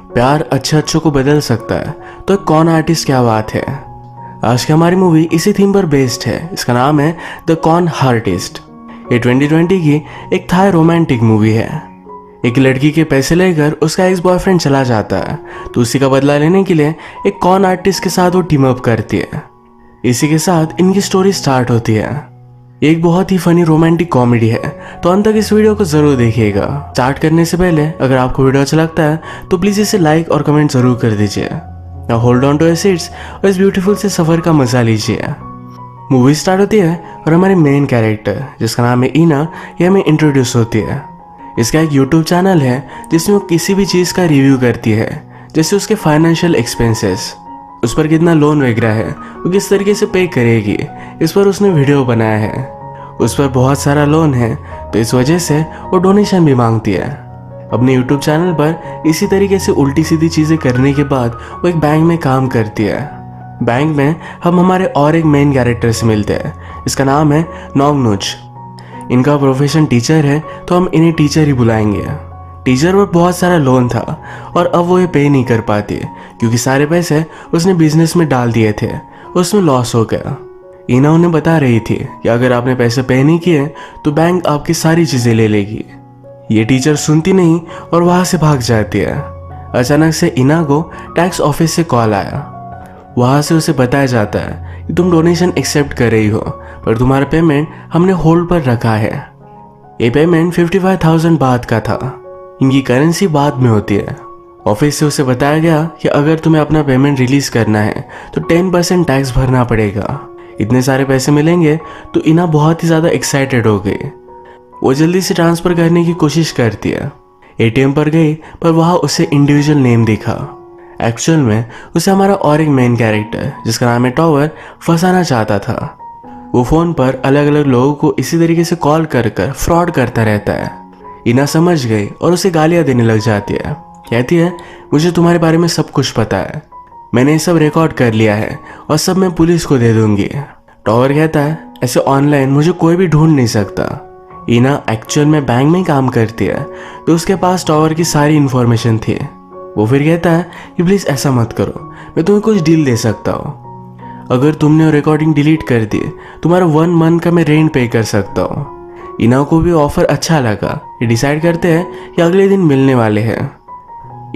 प्यार अच्छे को बदल सकता है तो एक कॉन आर्टिस्ट क्या बात है। आज की हमारी मूवी इसी थीम पर बेस्ड है। इसका नाम है द कॉन आर्टिस्ट। ये 2020 की एक थाई रोमांटिक मूवी है। एक लड़की के पैसे लेकर उसका एक्स बॉयफ्रेंड चला जाता है तो उसी का बदला लेने के लिए एक कॉन आर्टिस्ट के साथ वो टीम अप करती है। इसी के साथ इनकी स्टोरी स्टार्ट होती है। ये एक बहुत ही फनी रोमांटिक कॉमेडी है तो अंत तक इस वीडियो को जरूर देखिएगा। स्टार्ट करने से पहले अगर आपको वीडियो अच्छा लगता है तो प्लीज इसे लाइक और कमेंट जरूर कर दीजिए। Now hold on to your seats और इस ब्यूटीफुल से सफर का मजा लीजिए। मूवी स्टार्ट होती है और हमारे मेन कैरेक्टर जिसका नाम है ईना ये हमें इंट्रोड्यूस होती है। इसका एक यूट्यूब चैनल है जिसमें वो किसी भी चीज़ का रिव्यू करती है, जैसे उसके फाइनेंशियल एक्सपेंसेस, उस पर कितना लोन वगैरह है, वो किस तरीके से पे करेगी, इस पर उसने वीडियो बनाया है। उस पर बहुत सारा लोन है तो इस वजह से वो डोनेशन भी मांगती है। अपने यूट्यूब चैनल पर इसी तरीके से उल्टी सीधी चीज़ें करने के बाद वो एक बैंक में काम करती है। बैंक में हम हमारे और एक मेन कैरेक्टर से मिलते हैं। इसका नाम है नोंगनूच। इनका प्रोफेशन टीचर है तो हम इन्हें टीचर ही बुलाएंगे। टीचर पर बहुत सारा लोन था और अब वो ये पे नहीं कर पाती क्योंकि सारे पैसे उसने बिजनेस में डाल दिए थे, उसमें लॉस हो गया। ईना उन्हें बता रही थी कि अगर आपने पैसे पे नहीं किए तो बैंक आपकी सारी चीज़ें ले लेगी। ये टीचर सुनती नहीं और वहाँ से भाग जाती है। अचानक से ईना को टैक्स ऑफिस से कॉल आया। वहाँ से उसे बताया जाता है कि तुम डोनेशन एक्सेप्ट कर रही हो पर तुम्हारा पेमेंट हमने होल्ड पर रखा है। ये पेमेंट 55,000 बात का था। इनकी करेंसी बाद में होती है। ऑफिस से उसे बताया गया कि अगर तुम्हें अपना पेमेंट रिलीज करना है तो 10% टैक्स भरना पड़ेगा। इतने सारे पैसे मिलेंगे तो ईना बहुत ही ज़्यादा एक्साइटेड हो गई। वो जल्दी से ट्रांसफ़र करने की कोशिश करती है। एटीएम पर गई पर वहाँ उसे इंडिविजुअल नेम दिखा। एक्चुअल में उसे हमारा और एक मेन कैरेक्टर जिसका नाम है टॉवर फंसाना चाहता था। वो फ़ोन पर अलग अलग लोगों को इसी तरीके से कॉल कर कर फ्रॉड करता रहता है। ईना समझ गई और उसे गालियाँ देने लग जाती है। कहती है मुझे तुम्हारे बारे में सब कुछ पता है, मैंने ये सब रिकॉर्ड कर लिया है और सब मैं पुलिस को दे दूंगी। टॉवर कहता है ऐसे ऑनलाइन मुझे कोई भी ढूंढ नहीं सकता। ईना एक्चुअल में बैंक में काम करती है तो उसके पास टॉवर की सारी इन्फॉर्मेशन थी। वो फिर कहता है कि प्लीज़ ऐसा मत करो, मैं तुम्हें कुछ डील दे सकता हूँ। अगर तुमने वो रिकॉर्डिंग डिलीट कर दी तुम्हारा 1 मंथ का मैं रेंट पे कर सकता हूँ। ईना को भी ऑफर अच्छा लगा। ये डिसाइड करते हैं कि अगले दिन मिलने वाले हैं।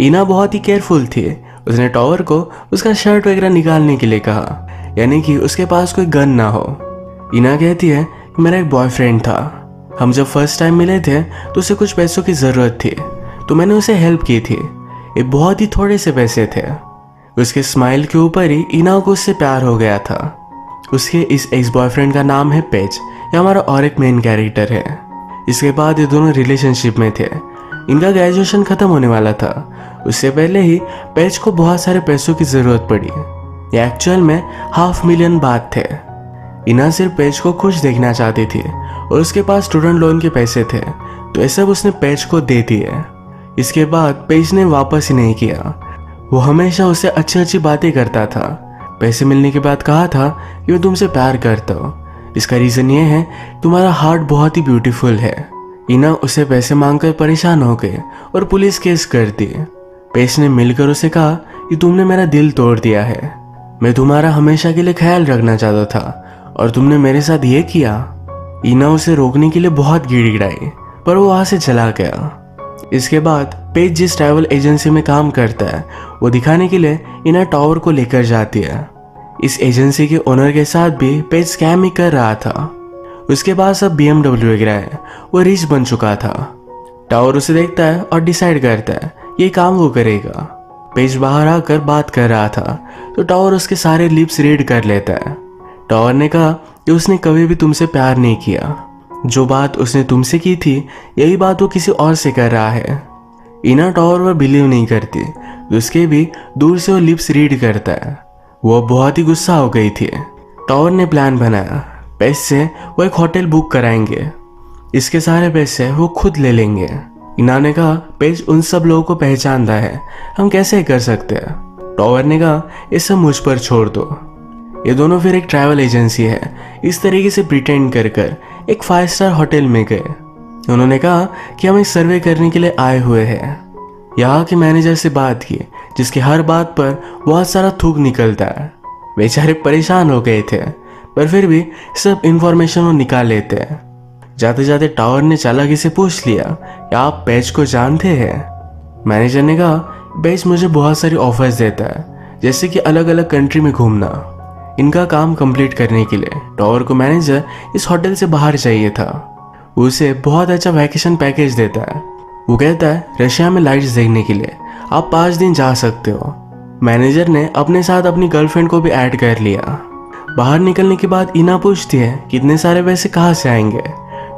ईना बहुत ही केयरफुल थी। उसने टॉवर को उसका शर्ट वगैरह निकालने के लिए कहा, यानी कि उसके पास कोई गन ना हो। ईना कहती है कि मेरा एक बॉयफ्रेंड था, हम जब फर्स्ट टाइम मिले थे तो उसे कुछ पैसों की ज़रूरत थी तो मैंने उसे हेल्प की थी। ये बहुत ही थोड़े से पैसे थे। उसके स्माइल के ऊपर ही ईना को उससे प्यार हो गया था। उसके इस एक्स बॉयफ्रेंड का नाम है पेज। ये हमारा और एक मेन कैरेक्टर है। इसके बाद ये दोनों रिलेशनशिप में थे। इनका ग्रेजुएशन खत्म होने वाला था। उससे पहले ही पेज को बहुत सारे पैसों की ज़रूरत पड़ी। ये एक्चुअल में 500,000 बात थे। ईना सिर्फ पेज को खुश देखना चाहती थी और उसके पास स्टूडेंट लोन के पैसे थे तो ये सब उसने पेज को दे दिए। इसके बाद पेज ने वापस ही नहीं किया। वो हमेशा उससे अच्छी अच्छी बातें करता था। पैसे मिलने के बाद कहा था कि मैं तुमसे प्यार करता हूँ, इसका रीज़न ये है तुम्हारा हार्ट बहुत ही ब्यूटीफुल है। ईना उसे पैसे मांगकर परेशान हो गई और पुलिस केस कर दी। पेज ने मिलकर उसे कहा कि तुमने मेरा दिल तोड़ दिया है, मैं तुम्हारा हमेशा के लिए ख्याल रखना चाहता था और तुमने मेरे साथ ये किया। ईना उसे रोकने के लिए बहुत गिड़गिड़ाई पर वो वहाँ से चला गया। इसके बाद पेज जिस ट्रैवल एजेंसी में काम करता है वो दिखाने के लिए ईना टॉवर को लेकर जाती है। इस एजेंसी के ओनर के साथ भी पेज स्कैम ही कर रहा था। उसके पास अब BMW वगैरह है, वो रिच बन चुका था। टावर उसे देखता है और डिसाइड करता है ये काम वो करेगा। पेज बाहर आकर बात कर रहा था तो टावर उसके सारे लिप्स रीड कर लेता है। टावर ने कहा कि उसने कभी भी तुमसे प्यार नहीं किया, जो बात उसने तुमसे की थी यही बात वो किसी और से कर रहा है। ईना टावर पर बिलीव नहीं करती तो उसके भी दूर से वो लिप्स रीड करता है। वो बहुत ही गुस्सा हो गई थी। टावर ने प्लान बनाया, पेज से वो एक होटल बुक कराएंगे, इसके सारे पैसे वो खुद ले लेंगे। ईना ने कहा पेज उन सब लोगों को पहचानता है, हम कैसे कर सकते हैं। टावर ने कहा ये सब मुझ पर छोड़ दो। ये दोनों फिर एक ट्रैवल एजेंसी है इस तरीके से प्रिटेंड कर कर एक 5 स्टार होटल में गए। उन्होंने कहा कि हम एक सर्वे करने के लिए आए हुए हैं। यहाँ के मैनेजर से बात की, जिसकी हर बात पर बहुत सारा थूक निकलता है। बेचारे परेशान हो गए थे, पर फिर भी सब इंफॉर्मेशन वो निकाल लेते हैं। जाते जाते टावर ने चालाकी से पूछ लिया कि आप पेज को जानते हैं। मैनेजर ने कहा, पेज मुझे बहुत सारी ऑफर्स देता है, जैसे कि अलग अलग कंट्री में घूमना। इनका काम कंप्लीट करने के लिए टावर को मैनेजर इस होटल से बाहर चाहिए था। वो उसे बहुत अच्छा वैकेशन पैकेज देता है। वो कहता है रशिया में लाइट्स देखने के लिए आप 5 दिन जा सकते हो। मैनेजर ने अपने साथ अपनी गर्लफ्रेंड को भी ऐड कर लिया। बाहर निकलने के बाद इना पूछती है कितने सारे पैसे कहाँ से आएंगे।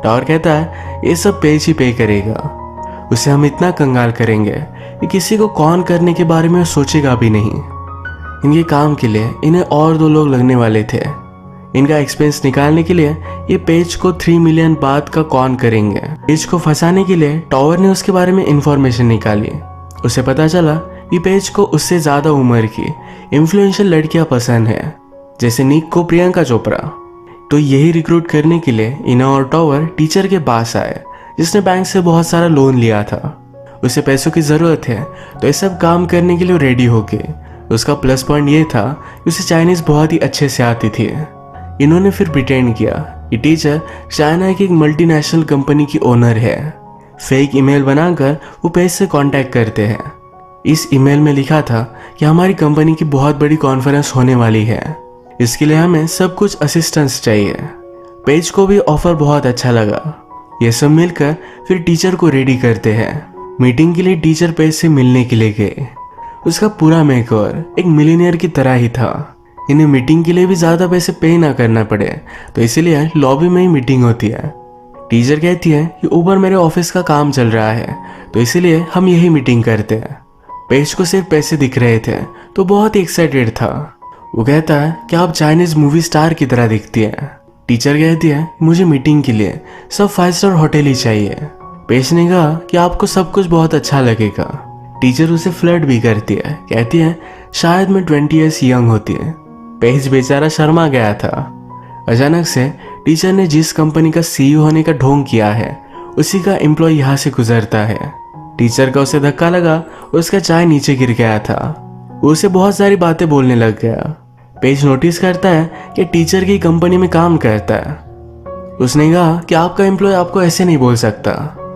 टावर कहता है ये सब पेज ही पे करेगा। उसे हम इतना कंगाल करेंगे कि किसी को कॉन करने के बारे में सोचेगा भी नहीं। इनके काम के लिए इन्हें और 2 लोग लगने वाले थे। इनका एक्सपेंस निकालने के लिए ये पेज को 3 मिलियन बात का कॉन करेंगे। पेज को फंसाने के लिए टावर ने उसके बारे में इंफॉर्मेशन निकाली। उसे पता चला कि पेज को उससे ज्यादा उम्र की इन्फ्लुएंशियल लड़कियां पसंद है, जैसे निक को प्रियंका चोपड़ा। तो यही रिक्रूट करने के लिए इना और टावर टीचर के पास आए, जिसने बैंक से बहुत सारा लोन लिया था। उसे पैसों की जरूरत है, तो ये सब काम करने के लिए रेडी हो गए। उसका प्लस पॉइंट ये था कि उसे चाइनीज बहुत ही अच्छे से आती थी। इन्होंने फिर प्रिटेंड किया कि टीचर चाइना की एक मल्टीनेशनल कंपनी की ओनर है। फेक ईमेल बनाकर वो पेज से कांटेक्ट करते हैं। इस ईमेल में लिखा था कि हमारी कंपनी की बहुत बड़ी कॉन्फ्रेंस होने वाली है, इसके लिए हमें सब कुछ असिस्टेंस चाहिए। पेज को भी ऑफर बहुत अच्छा लगा। ये सब मिलकर फिर टीचर को रेडी करते हैं। मीटिंग के लिए टीचर पेज से मिलने के लिए गए। उसका पूरा मेकओवर एक मिलीनियर की तरह ही था। इन्हें मीटिंग के लिए भी ज्यादा पैसे पे ना करना पड़े, तो इसीलिए लॉबी में ही मीटिंग होती है। टीचर कहती है कि ऊपर मेरे ऑफिस का काम चल रहा है, तो इसीलिए हम यही मीटिंग करते हैं। पेज को सिर्फ पैसे दिख रहे थे, तो बहुत ही एक्साइटेड था। वो कहता है कि आप चाइनीज मूवी स्टार की तरह दिखती है। टीचर कहती है मुझे मीटिंग के लिए सब 5 स्टार होटल ही चाहिए। पेज ने कहा कि आपको सब कुछ बहुत अच्छा लगेगा। टीचर उसे फ्लर्ट भी करती है, कहती है शायद मैं 20 ईयर्स यंग होती है। पेज बेचारा शर्मा गया था। अचानक से टीचर ने जिस कंपनी का सीईओ होने का ढोंग किया है, उसी का एम्प्लॉय यहाँ से गुजरता है। टीचर का उसे धक्का लगा और उसका चाय नीचे गिर गया था। वो उसे बहुत सारी बातें बोलने लग गया। पेज नोटिस करता है कि टीचर की कंपनी में काम करता है। उसने कहा कि आपका एम्प्लॉय आपको ऐसे नहीं बोल सकता।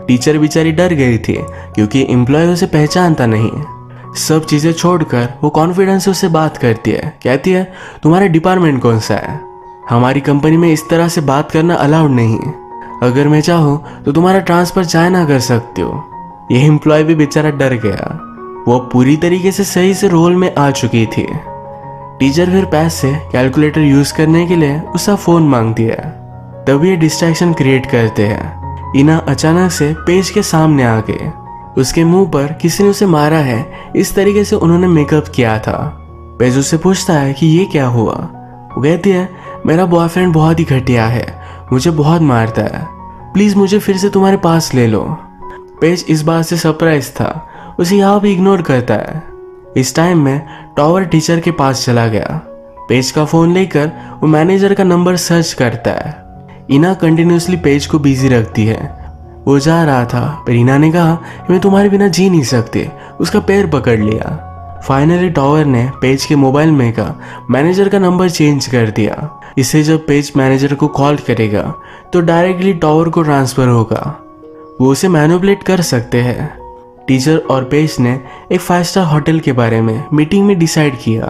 टीचर बेचारी डर गई थी, क्योंकि एम्प्लॉय उसे पहचानता नहीं। सब चीजें छोड़कर वो कॉन्फिडेंस से उससे बात करती है। कहती है तुम्हारा डिपार्टमेंट कौन सा है? हमारी कंपनी में इस तरह से बात करना अलाउड नहीं। अगर मैं चाहूँ तो तुम्हारा ट्रांसफर चाइना कर सकती हो। यह एम्प्लॉय भी बेचारा डर गया। वो पूरी तरीके से सही से रोल में आ चुकी थी। टीचर फिर पैस से कैलकुलेटर यूज करने के लिए उसका फोन मांगती है। तभी ये डिस्ट्रैक्शन क्रिएट करते हैं। इना अचानक से पेज के सामने आ गए। उसके मुंह पर किसी ने उसे मारा है, इस तरीके से उन्होंने मेकअप किया था। पेज उससे पूछता है कि ये क्या हुआ। वो कहती है मेरा बॉयफ्रेंड बहुत ही घटिया है, मुझे बहुत मारता है, प्लीज मुझे फिर से तुम्हारे पास ले लो। पेज इस बात से सरप्राइज था, उसे यहाँ भी इग्नोर करता है। इस टाइम में टावर टीचर के पास चला गया। पेज का फोन लेकर वो मैनेजर का नंबर सर्च करता है। इना कंटिन्यूसली पेज को बिजी रखती है। वो जा रहा था, पर इना ने कहा कि मैं तुम्हारे बिना जी नहीं सकती। उसका पैर पकड़ लिया। फाइनली टावर ने पेज के मोबाइल में का मैनेजर का नंबर चेंज कर दिया। इससे जब पेज मैनेजर को कॉल करेगा तो डायरेक्टली टावर को ट्रांसफर होगा। वो उसे मैनिपुलेट कर सकते हैं। टीचर और पेज ने एक 5 स्टार होटल के बारे में मीटिंग में डिसाइड किया।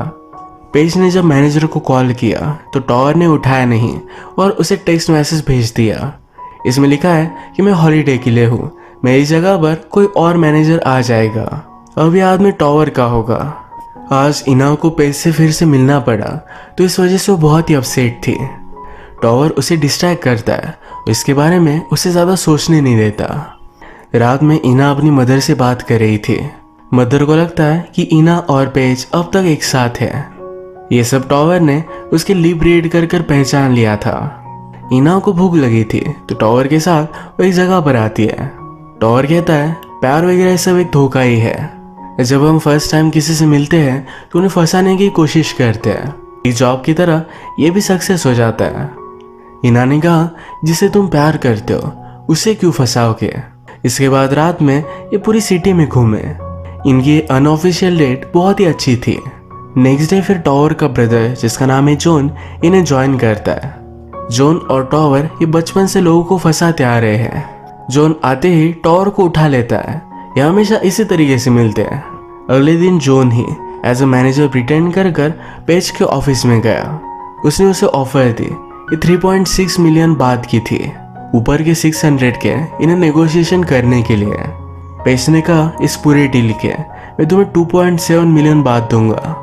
पेज ने जब मैनेजर को कॉल किया तो टावर ने उठाया नहीं और उसे टेक्स्ट मैसेज भेज दिया। इसमें लिखा है कि मैं हॉलीडे के लिए हूँ, मेरी जगह पर कोई और मैनेजर आ जाएगा। अब यह आदमी टावर का होगा। आज इना को पेज से फिर से मिलना पड़ा, तो इस वजह से वो बहुत ही अपसेट थी। टावर उसे डिस्ट्रैक्ट करता है, इसके बारे में उसे ज़्यादा सोचने नहीं देता। रात में इना अपनी मदर से बात कर रही थी। मदर को लगता है कि इना और पेज अब तक एक साथ है। ये सब टावर ने उसके लिप रीड कर कर पहचान लिया था। इना को भूख लगी थी, तो टावर के साथ वो एक जगह पर आती है। टावर कहता है प्यार वगैरह सब एक धोखा ही है। जब हम फर्स्ट टाइम किसी से मिलते हैं तो उन्हें फंसाने की कोशिश करते हैं। इस जॉब की तरह ये भी सक्सेस हो जाता है। इना ने कहा जिसे तुम प्यार करते हो उसे क्यों फंसाओगे। इसके बाद रात में ये पूरी सिटी में घूमे। इनकी अनऑफिशियल डेट बहुत ही अच्छी थी। नेक्स्ट डे फिर टॉवर का ब्रदर जिसका नाम है जॉन इन्हें ज्वाइन करता है। जॉन और टॉवर ये बचपन से लोगों को फंसाते आ रहे हैं। जॉन आते ही टॉवर को उठा लेता है। ये हमेशा इसी तरीके से मिलते हैं। अगले दिन John he as a manager pretend कर कर पेज के ऑफिस में गया। उसने उसे ऑफर दी। ये 3.6 मिलियन बात की थी, ऊपर के 600 के इन्हें नेगोशिएशन करने के लिए। पेज ने कहा इस पूरे डील के मैं तुम्हें 2.7 मिलियन बात दूंगा।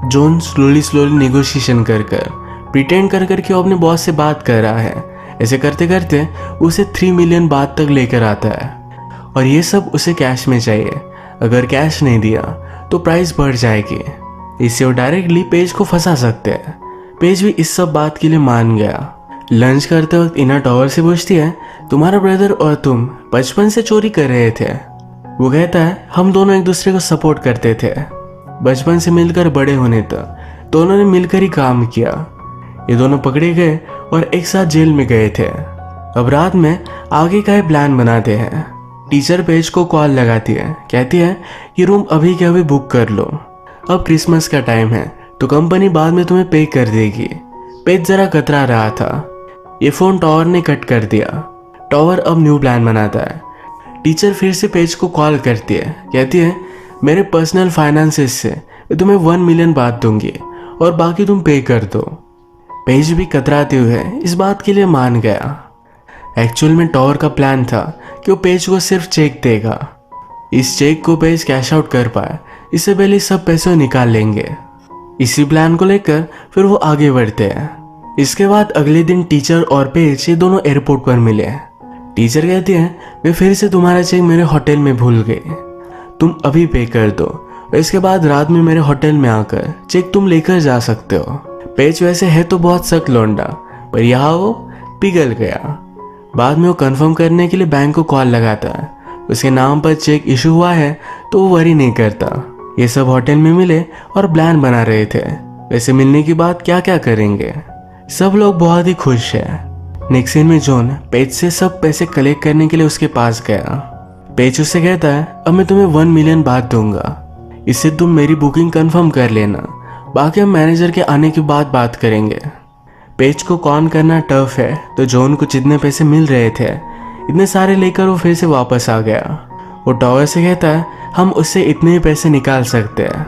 जॉन स्लोली नेगोशिएशन कर प्रिटेंड कर कि वो अपने बॉस से बात कर रहा है। ऐसे करते करते उसे 3 मिलियन बात तक लेकर आता है और ये सब उसे कैश में चाहिए। अगर कैश नहीं दिया तो प्राइस बढ़ जाएगी। इससे वो डायरेक्टली पेज को फंसा सकते हैं। पेज भी इस सब बात के लिए मान गया। लंच करते वक्त इना टॉवर से पूछती है तुम्हारा ब्रदर और तुम बचपन से चोरी कर रहे थे। वो कहता है हम दोनों एक दूसरे को सपोर्ट करते थे, बचपन से मिलकर बड़े होने तक दोनों ने मिलकर ही काम किया। ये दोनों पकड़े गए और एक साथ जेल में गए थे। अब रात में आगे का ही प्लान बनाते हैं। टीचर पेज को कॉल लगाती है, कहती है कि रूम अभी के अभी बुक कर लो, अब क्रिसमस का टाइम है तो कंपनी बाद में तुम्हें पे कर देगी। पेज जरा कतरा रहा था। ये फोन टॉवर ने कट कर दिया। टॉवर अब न्यू प्लान बनाता है। टीचर फिर से पेज को कॉल करती है, कहती है मेरे पर्सनल फाइनेंसेस से मैं तुम्हें 1 मिलियन बात दूंगी और बाकी तुम पे कर दो। पेज भी कतराते हुए इस बात के लिए मान गया। एक्चुअल में टॉवर का प्लान था कि वो पेज को सिर्फ चेक देगा। इस चेक को पेज कैश आउट कर पाए इससे पहले सब पैसे निकाल लेंगे। इसी प्लान को लेकर फिर वो आगे बढ़ते हैं। इसके बाद अगले दिन टीचर और पेज ये दोनों एयरपोर्ट पर मिले। टीचर कहती है मैं फिर से तुम्हारा चेक मेरे होटल में भूल गई, तुम अभी पे कर दो और इसके बाद रात में मेरे होटल में आकर चेक तुम लेकर जा सकते हो। पेज वैसे है तो बहुत सख्त लौंडा, पर यहाँ वो पिघल गया। बाद में वो कंफर्म करने के लिए बैंक को कॉल लगाता है। उसके नाम पर चेक इशू हुआ है तो वो वरी नहीं करता। ये सब होटल में मिले और प्लान बना रहे थे वैसे मिलने के बाद क्या क्या करेंगे। सब लोग बहुत ही खुश है। नेक्स्ट सीन में जॉन पेज से सब पैसे कलेक्ट करने के लिए उसके पास गया। पेज उससे कहता है अब मैं तुम्हें 1 मिलियन बात दूंगा, इससे तुम मेरी बुकिंग कंफर्म कर लेना, बाकी हम मैनेजर के आने के बाद बात करेंगे। पेज को कॉन करना टफ है तो जॉन को जितने पैसे मिल रहे थे इतने सारे लेकर वो फिर से वापस आ गया। वो टॉवर से कहता है हम उससे इतने ही पैसे निकाल सकते हैं,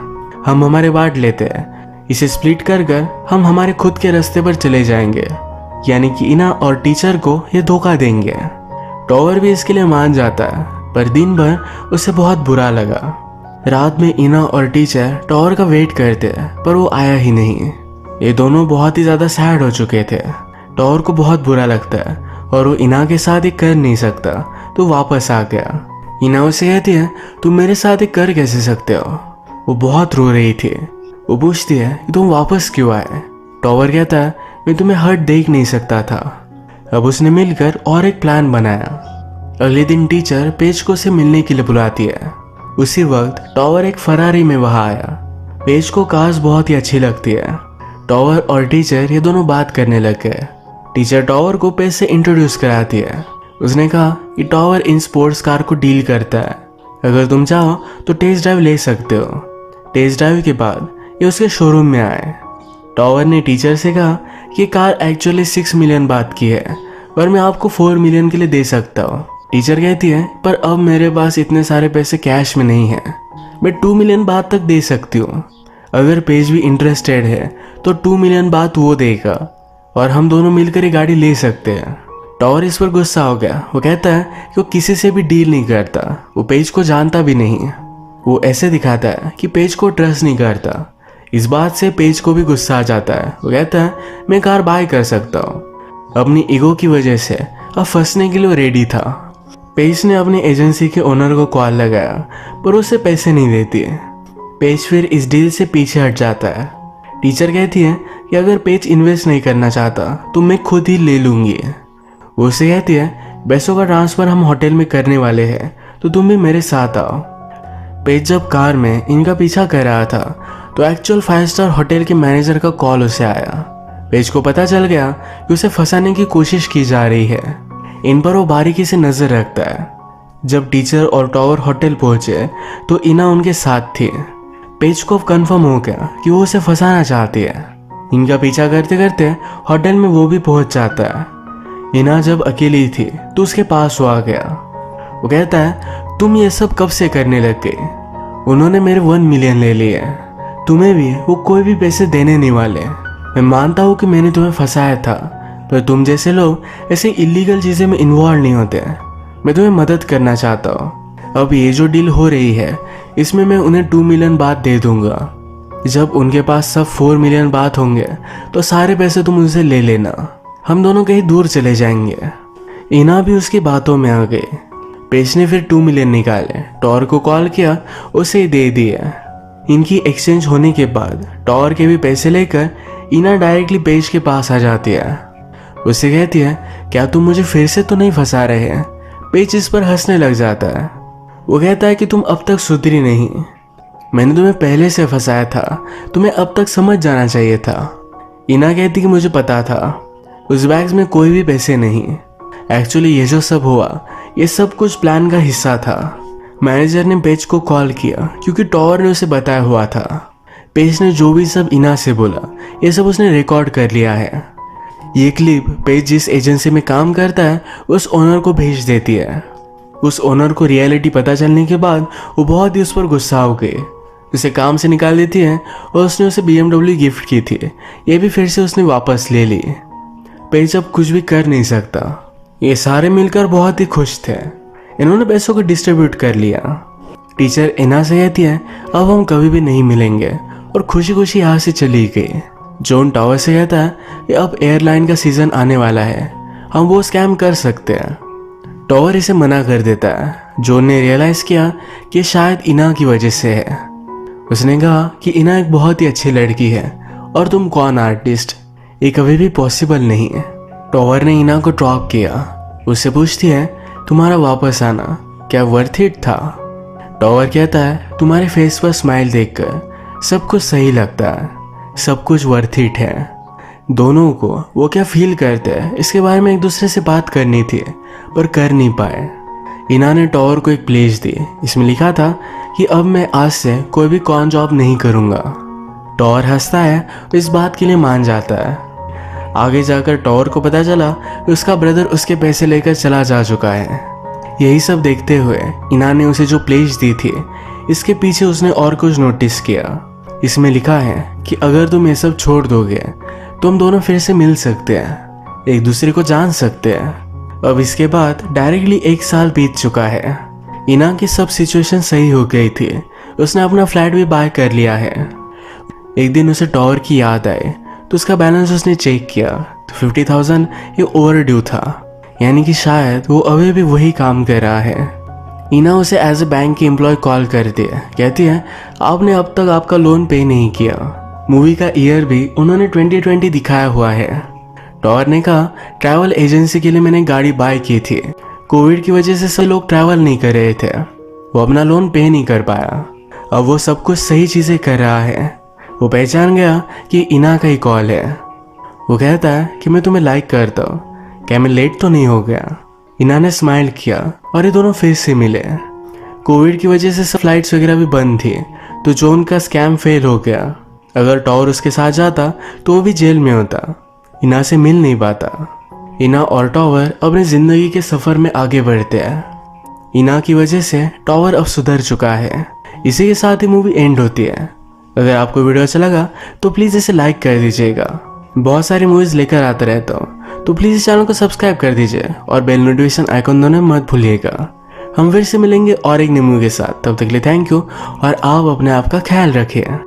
हम हमारे बांट लेते हैं, इसे स्प्लिट कर हम हमारे खुद के रास्ते पर चले जाएंगे। यानी कि इना और टीचर को ये धोखा देंगे। टॉवर भी इसके लिए मान जाता है पर दिन भर उसे बहुत बुरा लगा। रात में इना और टीचर टॉवर का वेट करते हैं पर वो आया ही नहीं। ये दोनों बहुत ही ज्यादा सैड हो चुके थे। टॉवर को बहुत बुरा लगता है और वो इना के साथ ही कर नहीं सकता तो वापस आ गया। इना उसे कहती है तुम मेरे साथ ही कर कैसे सकते हो। वो बहुत रो रही थी। वो पूछती है कि तुम वापस क्यों आए। टॉवर कहता है मैं तुम्हें हर्ट देख नहीं सकता था। अब उसने मिलकर और एक प्लान बनाया। अगले दिन टीचर पेज को उसे मिलने के लिए बुलाती है। उसी वक्त टॉवर एक फरारी में वहां आया। पेज को कार्स बहुत ही अच्छी लगती है। टॉवर और टीचर ये दोनों बात करने लग गए। टीचर टॉवर को पेज से इंट्रोड्यूस कराती है। उसने कहा कि टॉवर इन स्पोर्ट्स कार को डील करता है, अगर तुम चाहो तो टेस्ट ड्राइव ले सकते हो। टेस्ट ड्राइव के बाद ये उसके शोरूम में आए। टॉवर ने टीचर से कहा कि कार एक्चुअली 6 मिलियन बात की है पर मैं आपको 4 मिलियन के लिए दे सकता हूँ। टीचर कहती है पर अब मेरे पास इतने सारे पैसे कैश में नहीं है, मैं 2 मिलियन बात तक दे सकती हूँ। अगर पेज भी इंटरेस्टेड है तो 2 मिलियन बात वो देगा और हम दोनों मिलकर ये गाड़ी ले सकते हैं। टॉवर इस पर गुस्सा हो गया। वो कहता है कि वो किसी से भी डील नहीं करता, वो पेज को जानता भी नहीं। वो ऐसे दिखाता है कि पेज को ट्रस्ट नहीं करता। इस बात से पेज को भी गुस्सा आ जाता है। वो कहता है मैं कार बाय कर सकता हूँ। अपनी ईगो की वजह से अब फंसने के लिए वो रेडी था। पेज ने अपनी एजेंसी के ओनर को कॉल लगाया पर उसे पैसे नहीं देती। पेज फिर इस डील से पीछे हट जाता है। टीचर कहती है कि अगर पेज इन्वेस्ट नहीं करना चाहता तो मैं खुद ही ले लूंगी। वो उसे कहती है पैसों का ट्रांसफर हम होटल में करने वाले हैं तो तुम भी मेरे साथ आओ। पेज जब कार में इनका पीछा कर रहा था तो एक्चुअल 5 स्टार होटल के मैनेजर का कॉल उसे आया। पेज को पता चल गया कि उसे फंसाने की कोशिश की जा रही है। इन पर वो बारीकी से नजर रखता है। जब टीचर और टॉवर होटल पहुंचे तो इना उनके साथ थी। पेज को कंफर्म हो गया कि वो उसे फंसाना चाहती है। इनका पीछा करते करते होटल में वो भी पहुंच जाता है। इना जब अकेली थी तो उसके पास वो आ गया। वो कहता है, तुम ये सब कब से करने लग गए? उन्होंने मेरे 1 मिलियन ले लिए, तुम्हें भी वो कोई भी पैसे देने नहीं वाले। मैं मानता हूँ कि मैंने तुम्हें फंसाया था, पर तुम जैसे लोग ऐसे इलीगल चीज़ें में इन्वॉल्व नहीं होते। मैं तुम्हें मदद करना चाहता हूँ। अब ये जो डील हो रही है इसमें मैं उन्हें 2 मिलियन बात दे दूंगा। जब उनके पास सब 4 मिलियन बात होंगे तो सारे पैसे तुम उनसे ले लेना। हम दोनों कहीं दूर चले जाएंगे। इना भी उसकी बातों में आ गई। पेज ने फिर 2 मिलियन निकाले, टॉर को कॉल किया, उसे दे दिया। इनकी एक्सचेंज होने के बाद टॉर के भी पैसे लेकर इना डायरेक्टली पेज के पास आ जाती है। उसे कहती है, क्या तुम मुझे फिर से तो नहीं फंसा रहे हैं? पेज इस पर हंसने लग जाता है। वो कहता है कि तुम अब तक सुधरी नहीं। मैंने तुम्हें पहले से फंसाया था, तुम्हें अब तक समझ जाना चाहिए था। इना कहती कि मुझे पता था, उस बैग्स में कोई भी पैसे नहीं। एक्चुअली ये जो सब हुआ ये सब कुछ प्लान का हिस्सा था। मैनेजर ने पेज को कॉल किया क्योंकि टॉवर ने उसे बताया हुआ था। पेज ने जो भी सब इना से बोला ये सब उसने रिकॉर्ड कर लिया है। ये क्लिप पेज जिस एजेंसी में काम करता है उस ओनर को भेज देती है। उस ओनर को रियलिटी पता चलने के बाद वो बहुत ही उस पर गुस्सा हो गई, उसे काम से निकाल देती है और उसने उसे BMW गिफ्ट की थी, ये भी फिर से उसने वापस ले ली। पेज अब कुछ भी कर नहीं सकता। ये सारे मिलकर बहुत ही खुश थे। इन्होंने पैसों को डिस्ट्रीब्यूट कर लिया। टीचर इना से कहती है, अब हम कभी भी नहीं मिलेंगे, और खुशी खुशी यहाँ से चली गई। जॉन टॉवर से कहता है कि अब एयरलाइन का सीजन आने वाला है, हम वो स्कैम कर सकते हैं। टॉवर इसे मना कर देता है। जॉन ने रियलाइज किया कि शायद इना की वजह से है। उसने कहा कि इना एक बहुत ही अच्छी लड़की है और तुम कौन आर्टिस्ट, ये कभी भी पॉसिबल नहीं है। टॉवर ने इना को ट्रॉक किया। उससे पूछती है, तुम्हारा वापस आना क्या वर्थ इट था? टॉवर कहता है, तुम्हारे फेस पर स्माइल देखकर सब कुछ सही लगता है, सब कुछ वर्थ इट है। दोनों को वो क्या फील करते हैं इसके बारे में एक दूसरे से बात करनी थी, पर कर नहीं पाए। इना ने टॉवर को एक प्लेज दी, इसमें लिखा था कि अब मैं आज से कोई भी कॉन जॉब नहीं करूँगा। टॉवर हंसता है तो इस बात के लिए मान जाता है। आगे जाकर टॉवर को पता चला कि उसका ब्रदर उसके पैसे लेकर चला जा चुका है। यही सब देखते हुए इना ने उसे जो प्लेज दी थी इसके पीछे उसने और कुछ नोटिस किया। इसमें लिखा है कि अगर तुम ये सब छोड़ दोगे तो हम दोनों फिर से मिल सकते हैं, एक दूसरे को जान सकते हैं। अब इसके बाद डायरेक्टली 1 साल बीत चुका है। इना की सब सिचुएशन सही हो गई थी। उसने अपना फ्लैट भी बाय कर लिया है। एक दिन उसे टॉवर की याद आई तो उसका बैलेंस उसने चेक किया तो 50,000 ये ओवर ड्यू था, यानी कि शायद वो अभी भी वही काम कर रहा है। इना उसे एज ए बैंक की एम्प्लॉय कॉल करती है, कहती है आपने अब तक आपका लोन पे नहीं किया। मूवी का ईयर भी उन्होंने 2020 दिखाया हुआ है। टॉवर ने कहा, ट्रैवल एजेंसी के लिए मैंने गाड़ी बाय की थी, कोविड की वजह से सब लोग ट्रैवल नहीं कर रहे थे, वो अपना लोन पे नहीं कर पाया। अब वो सब कुछ सही चीजें कर रहा है। वो पहचान गया कि इना का ही कॉल है। वो कहता है कि मैं तुम्हें लाइक करता हूँ, क्या मैं लेट तो नहीं हो गया? इना ने स्माइल किया और ये दोनों फिर से मिले। कोविड की वजह से सब फ्लाइट्स वगैरह भी बंद थी तो जॉन का स्कैम फेल हो गया। अगर टॉवर उसके साथ जाता तो वो भी जेल में होता, इना से मिल नहीं पाता। इना और टॉवर अपनी जिंदगी के सफर में आगे बढ़ते हैं। इना की वजह से टॉवर अब सुधर चुका है। इसी के साथ ही मूवी एंड होती है। अगर आपको वीडियो अच्छा लगा तो प्लीज़ इसे लाइक कर दीजिएगा। बहुत सारी मूवीज़ लेकर आता रहता हूँ तो प्लीज़ इस चैनल को सब्सक्राइब कर दीजिए और बेल नोटिफिकेशन आइकन दोनों मत भूलिएगा। हम फिर से मिलेंगे और एक न्यू मूवी के साथ। तब तक के लिए थैंक यू और आप अपने आप का ख्याल रखिए।